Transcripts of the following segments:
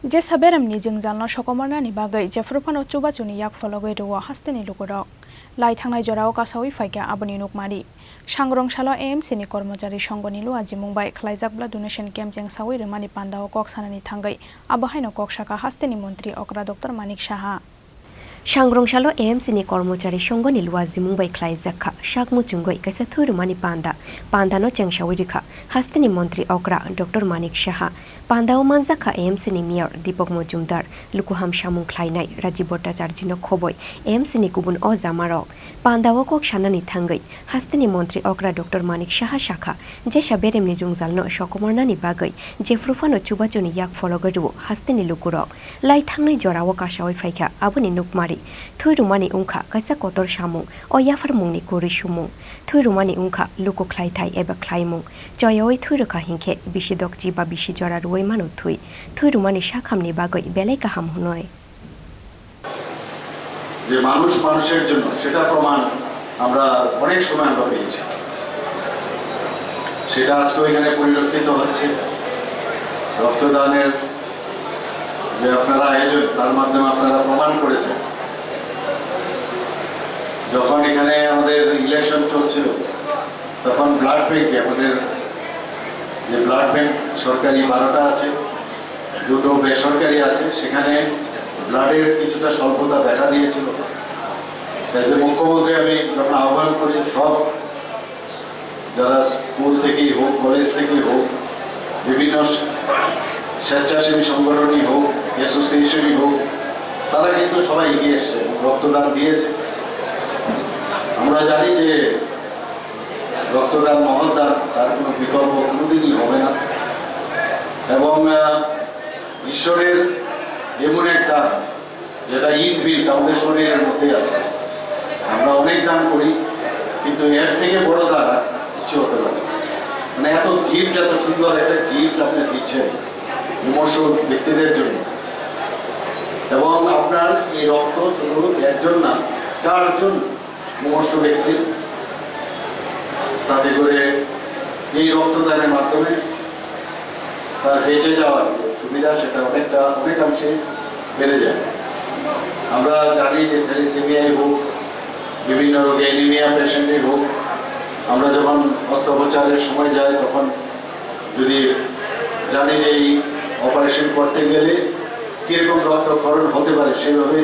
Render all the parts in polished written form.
Je saberamni jingjalno sokomarnani bagai jefrupano chubachuni yak fologoi ruwa hasteni lukurok lai thangnai jorao kasawi faika aboni nukmari sangrong salo AMCni Karmachari Sangha Luwajimungbai Khlaijak blood donation camp jeng sawi remani Pandao kok sanani thangai abahaino kok saka hasteni mantri okra Dr.Manik Saha Sangrong salo AMCni Karmachari Sangha Luwajimungbai Khlaijak shakmu chungoi kaisa thurumani Pandano chengsawi rikha hasteni mantri okra Dr.Manik Saha Pandao Manjakha AMCni Mayor Dipok Mojumdar Lukuham Samung Khlainai Rajibota Charjino Khoboi AMCni Kubun O Jamarok Pandao kok sanani thangai hasteni mantri okra Dr.Manik Saha Shakha Jesha beremni jungjalno sokomarnani bagai jefrufano chubachoni yak fologadu hasteni lukurok lai thangnai jorao kasawai faika aboni nukmari thuirumani ungkha kaisa kotor samung o yafarmungni kuri sumung thuirumani ungkha luku khlaithai eba khlaimung joyoi thuirukha hingkhe bisidok jiba bisi jora ruwai manu thuirumani sakhamni bagai belai kaham hunoi যে মানুষের জন্য সেটা প্রমাণ আমরা অনেক সময় আমরা পেয়েছি সেটা আজকে এখানে পরিলক্ষিত হচ্ছে রক্তদানের যে আপনারা আয়োজন তার মাধ্যমে আপনারা প্রমাণ করেছেন যখন এখানে আমাদের ইলেকশন চলছিল তখন ব্লাড ব্যাংকে আমাদের যে ব্লাড ব্যাংক সরকারি 12টা আছে দুটো বেসরকারি আছে সেখানে ব্লাডের কিছুটা স্বল্পতা দেখা দিয়েছিল মুখ্যমন্ত্রী আমি যখন আহ্বান করি সব যারা স্কুল থেকেই হোক কলেজ থেকেই হোক বিভিন্ন স্বেচ্ছাসেবী সংগঠনই হোক অ্যাসোসিয়েশনই হোক তারা কিন্তু সবাই এগিয়ে এসছে রক্তদান দিয়েছে আমরা জানি যে রক্তদান মহৎদান তার কোনো বিকল্প কোনোদিনই হবে না এবং ঈশ্বরের এমন এক দান যেটা ইনবিল্ট আমাদের শরীরের মধ্যে আছে আমরা অনেক দান করি কিন্তু এর থেকে বড় দান কিছু হতে পারে মানে এত গিফট এত সুন্দর একটা গিফট আপনি দিচ্ছেন মুমূর্ষ ব্যক্তিদের জন্য এবং আপনার এই রক্ত শুধু একজন না 4 জন মুমূর্ষ ব্যক্তি তাতে করে এই রক্তদানের মাধ্যমে তার বেঁচে যাওয়ার সুবিধা সেটা অনেকাংশে বেড়ে যায় আমরা জানি যে থ্যালাসেমিয়াই হোক বিভিন্ন রোগে অ্যানিমিয়া পেশেন্টই হোক আমরা যখন অস্ত্রোপচারের সময় যাই তখন যদি জানি যে এই অপারেশন করতে গেলে কীরকম রক্তক্ষরণ হতে পারে সেইভাবে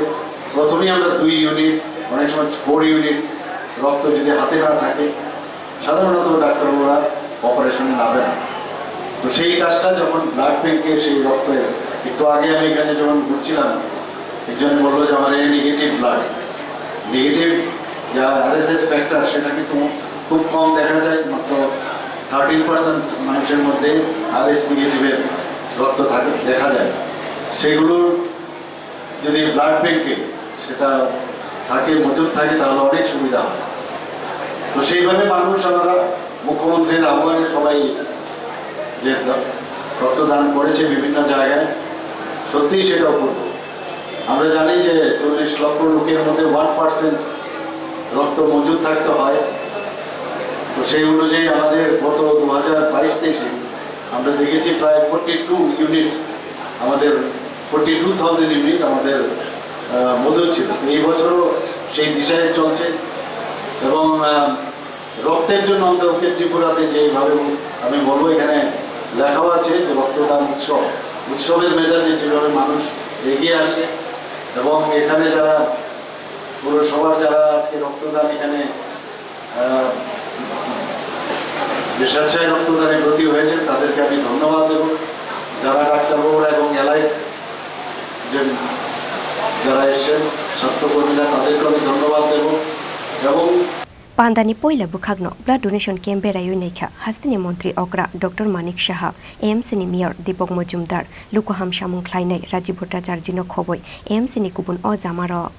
প্রথমেই আমরা 2 ইউনিট অনেক সময় 4 ইউনিট রক্ত যদি হাতে না থাকে সাধারণত ডাক্তারবাবুরা অপারেশনে নামে না তো সেই কাজটা যখন ব্লাড ব্যাংকে সেই রক্ত একটু আগে আমি এখানে যখন ঘুরছিলাম একজন বললো যে আমার নেগেটিভ ব্লাড নেগেটিভ যা আরএসএস ফ্যাক্টর সেটা কিন্তু খুব কম দেখা যায় মাত্র 13% মানুষের মধ্যে আরএস নেগেটিভের রক্ত থাকে দেখা যায় সেগুলোর যদি ব্লাড ব্যাংকে সেটা থাকে মজুদ থাকে তাহলে অনেক সুবিধা হয় তো সেইভাবে মানুষ আমরা মুখ্যমন্ত্রীর আহ্বানে সবাই যে রক্তদান করেছে বিভিন্ন জায়গায় সত্যিই সেটা অপূর্ব আমরা জানি যে 40 লক্ষ লোকের মধ্যে 1% রক্ত মজুদ থাকতে হয় তো সেই অনুযায়ী আমাদের গত 2022-23 আমরা দেখেছি প্রায় 42 ইউনিট আমাদের 42,000 ইউনিট আমাদের মজুদ ছিল এই বছরও সেই দিশায় চলছে এবং রক্তের জন্য অন্তর্কে ত্রিপুরাতে যেভাবে আমি বলবো এখানে লেখাও আছে যে রক্তদান উৎসবের মেজাজে যেভাবে মানুষ এগিয়ে আসে এবং এখানে যারা পুরসভার যারা আজকে রক্তদান এখানে স্বেচ্ছায় রক্তদানে ব্রতী হয়েছে তাদেরকে আমি ধন্যবাদ দেব যারা ডাক্তারবাবুরা এবং এলাইট যারা এসছেন স্বাস্থ্যকর্মীরা তাদেরকে আমি ধন্যবাদ দেব এবং Pandani poila bukhagno blood donation camp berayu nekha hastini mantri okra Dr.Manik Saha AMCni Mayor Dipok Mojumdar Lukuham Samung Khlainai Rajibota Charjino Khoboi AMCni Kubun O Jamaro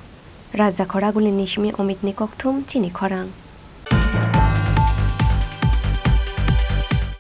Raja Khoraguli Nishmi Omitni Kokthum Chini Khorang